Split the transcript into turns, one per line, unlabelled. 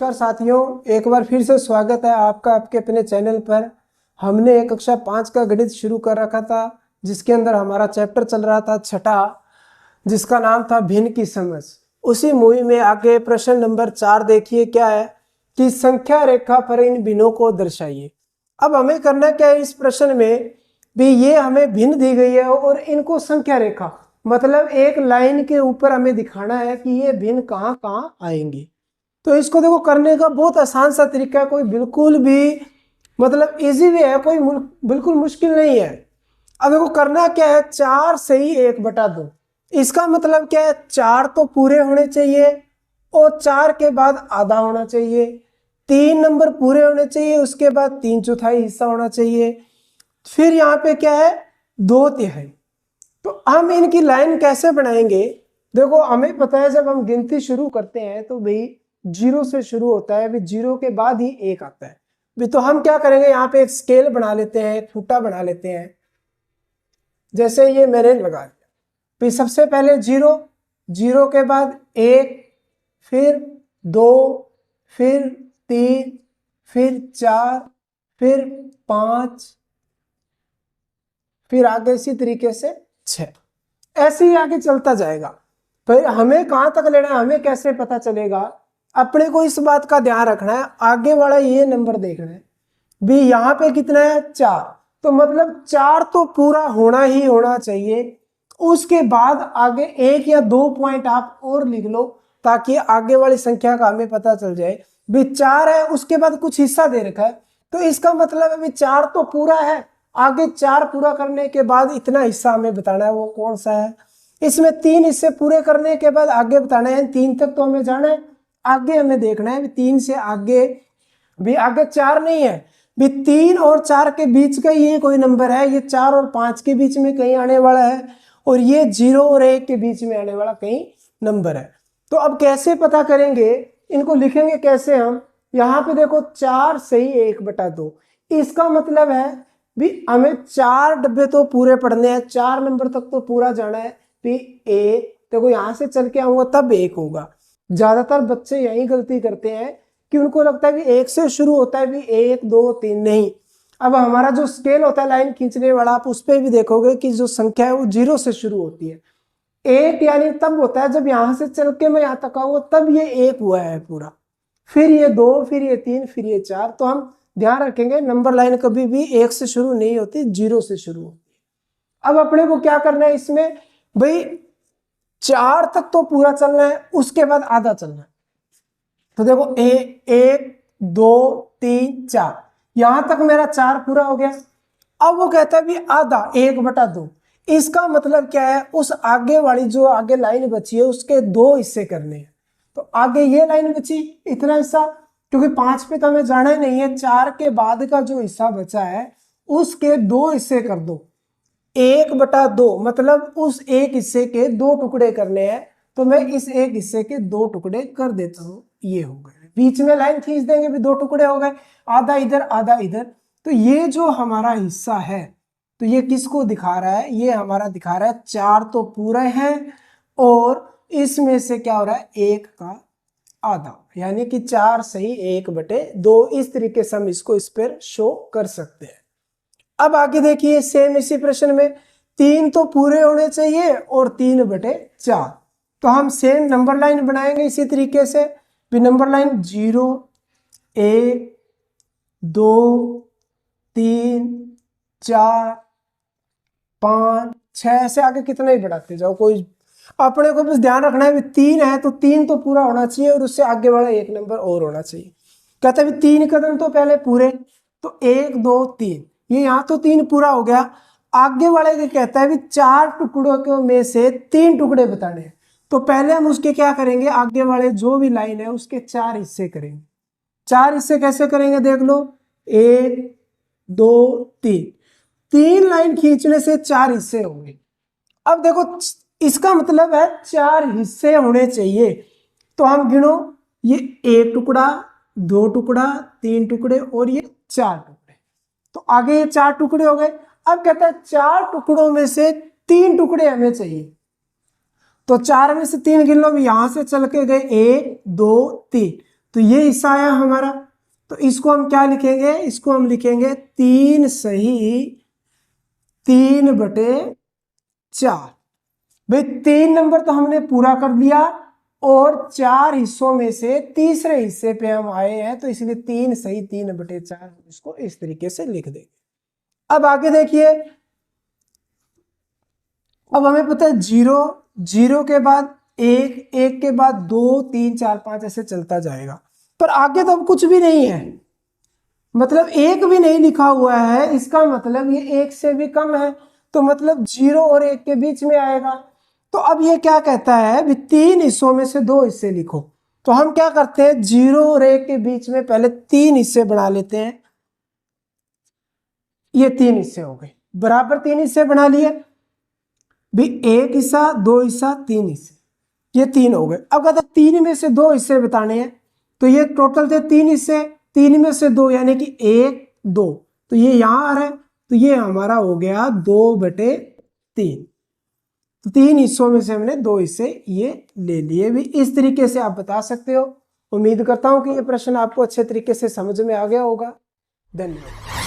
नमस्कार साथियों, एक बार फिर से स्वागत है आपका आपके अपने चैनल पर। हमने कक्षा 5 का गणित शुरू कर रखा था, जिसके अंदर हमारा चैप्टर चल रहा था छठा, जिसका नाम था भिन्न की समझ। उसी मूवी में आगे प्रश्न नंबर 4 देखिए क्या है कि संख्या रेखा पर इन भिन्नों को दर्शाइए। अब हमें करना क्या है, इस प्रश्न में भी ये हमें भिन्न दी गई है और इनको संख्या रेखा मतलब एक लाइन के ऊपर हमें दिखाना है कि ये भिन्न कहाँ कहाँ आएंगे। तो इसको देखो करने का बहुत आसान सा तरीका है, कोई बिल्कुल भी मतलब इजी वे है, कोई बिल्कुल मुश्किल नहीं है। अब देखो करना क्या है, 4 सही 1/2। इसका मतलब क्या है, 4 तो पूरे होने चाहिए और 4 के बाद आधा होना चाहिए। 3 नंबर पूरे होने चाहिए, उसके बाद 3/4 हिस्सा होना चाहिए। फिर यहाँ पे क्या है, 2/3। तो हम इनकी लाइन कैसे बनाएंगे? देखो हमें पता है जब हम गिनती शुरू करते हैं तो भाई 0 से शुरू होता है, भी 0 के बाद ही 1 आता है भी। तो हम क्या करेंगे, यहाँ पे एक स्केल बना लेते हैं, एक फुट्टा बना लेते हैं। जैसे ये मैंने लगा दिया, फिर सबसे पहले 0, 0 के बाद 1, फिर 2, फिर 3, फिर 4, फिर 5, फिर आगे इसी तरीके से 6, ऐसे ही आगे चलता जाएगा। फिर हमें कहां तक लेना है, हमें कैसे पता चलेगा? अपने को इस बात का ध्यान रखना है, आगे वाला ये नंबर देखना है भी। यहाँ पे कितना है, 4, तो मतलब 4 तो पूरा होना ही होना चाहिए। उसके बाद आगे 1 या 2 पॉइंट आप और लिख लो ताकि आगे वाली संख्या का हमें पता चल जाए भी 4 है, उसके बाद कुछ हिस्सा दे रखा है तो इसका मतलब है भी 4 तो पूरा है। आगे 4 पूरा करने के बाद इतना हिस्सा हमें बताना है, वो कौन सा है। इसमें 3 हिस्से पूरे करने के बाद आगे बताना है, 3 तक तो हमें जाना है, आगे हमें देखना है 3 से आगे भी। आगे 4 नहीं है भी, 3 और 4 के बीच का ये कोई नंबर है, ये 4 और 5 के बीच में कहीं आने वाला है, और ये 0 और 1 के बीच में आने वाला कहीं नंबर है। तो अब कैसे पता करेंगे, इनको लिखेंगे कैसे हम? यहाँ पे देखो 4 सही 1/2, इसका मतलब है भी हमें 4 डब्बे तो पूरे पढ़ने हैं, 4 नंबर तक तो पूरा जाना है भी। एक देखो यहाँ से चल के आऊंगा तब 1 होगा। ज्यादातर बच्चे यही गलती करते हैं कि उनको लगता है कि 1 से शुरू होता है भी, 1 2 3 नहीं। अब हमारा जो स्केल होता है लाइन खींचने वाला, आप उस पर भी देखोगे कि जो संख्या है वो 0 से शुरू होती है। 1 यानी तब होता है जब यहाँ से चल के मैं यहाँ तक आऊंगा तब ये 1 हुआ है पूरा, फिर ये 2, फिर ये 3, फिर ये 4। तो हम ध्यान रखेंगे नंबर लाइन कभी भी 1 से शुरू नहीं होती, 0 से शुरू होती है। अब अपने को क्या करना है इसमें भाई, 4 तक तो पूरा चलना है, उसके बाद आधा चलना है। तो देखो 1 2 3 4, यहां तक मेरा 4 पूरा हो गया। अब वो कहता है भी आधा 1/2। इसका मतलब क्या है, उस आगे वाली जो आगे लाइन बची है उसके 2 हिस्से करने हैं। तो आगे ये लाइन बची इतना हिस्सा, क्योंकि 5 पे तो हमें जाना ही नहीं है, 4 के बाद का जो हिस्सा बचा है उसके 2 हिस्से कर दो। 1/2 मतलब उस एक हिस्से के 2 टुकड़े करने हैं, तो मैं इस एक हिस्से के 2 टुकड़े कर देता हूं। ये हो गए, बीच में लाइन खींच देंगे भी, 2 टुकड़े हो गए, आधा इधर आधा इधर। तो ये जो हमारा हिस्सा है तो ये किसको दिखा रहा है, ये हमारा दिखा रहा है 4 तो पूरे हैं और इसमें से क्या हो रहा है, 1 का आधा, यानी कि 4 सही 1/2। इस तरीके से हम इसको इस पर शो कर सकते हैं। अब आगे देखिए सेम इसी प्रश्न में 3 तो पूरे होने चाहिए और 3/4। तो हम सेम नंबर लाइन बनाएंगे इसी तरीके से भी। नंबर लाइन 0 1 2 3 4 5 6, ऐसे आगे कितना ही बढ़ाते जाओ, कोई अपने को बस ध्यान रखना है भी 3 है तो 3 तो पूरा होना चाहिए और उससे आगे वाला 1 नंबर और होना चाहिए। कहते हैं 3 कदम तो पहले पूरे, तो 1 2 3, ये यहाँ तो 3 पूरा हो गया। आगे वाले के कहता है भी 4 टुकड़ों में से 3 टुकड़े बताने हैं। तो पहले हम उसके क्या करेंगे, आगे वाले जो भी लाइन है उसके 4 हिस्से करेंगे। 4 हिस्से कैसे करेंगे देख लो, 1 2 3, 3 लाइन खींचने से 4 हिस्से होंगे। अब देखो इसका मतलब है 4 हिस्से होने चाहिए। तो हम गिनो, ये 1 टुकड़ा 2 टुकड़ा 3 टुकड़े और ये 4 टुकड़े, तो आगे ये 4 टुकड़े हो गए। अब कहता है 4 टुकड़ों में से 3 टुकड़े हमें चाहिए। तो 4 में से 3 गिन लो, यहां से चल के गए 1 2 3, तो ये हिस्सा आया हमारा। तो इसको हम क्या लिखेंगे, इसको हम लिखेंगे 3 सही 3/4। भाई 3 नंबर तो हमने पूरा कर दिया और 4 हिस्सों में से तीसरे हिस्से पे हम आए हैं, तो इसलिए 3 सही 3/4 इसको इस तरीके से लिख देंगे। अब आगे देखिए, अब हमें पता है 0 0 के बाद 1 1 के बाद 2 3 4 5 ऐसे चलता जाएगा, पर आगे तो अब कुछ भी नहीं है, मतलब 1 भी नहीं लिखा हुआ है, इसका मतलब ये 1 से भी कम है, तो मतलब 0 और 1 के बीच में आएगा। तो अब ये क्या कहता है भी 3 हिस्सों में से 2 हिस्से लिखो। तो हम क्या करते हैं 0 और 1 के बीच में पहले 3 हिस्से बना लेते हैं। ये 3 हिस्से हो गए, बराबर 3 हिस्से बना लिए भी, 1 हिस्सा 2 हिस्सा 3 हिस्से, ये 3 हो गए। अब अगर 3 में से 2 हिस्से बताने हैं तो ये टोटल थे 3 हिस्से, 3 में से 2 यानी कि 1 2, तो ये यहां आ रहा है, तो ये हमारा हो गया 2/3। तो 3 हिस्सों में से हमने 2 हिस्से ये ले लिए। भी इस तरीके से आप बता सकते हो। उम्मीद करता हूं कि ये प्रश्न आपको अच्छे तरीके से समझ में आ गया होगा। धन्यवाद।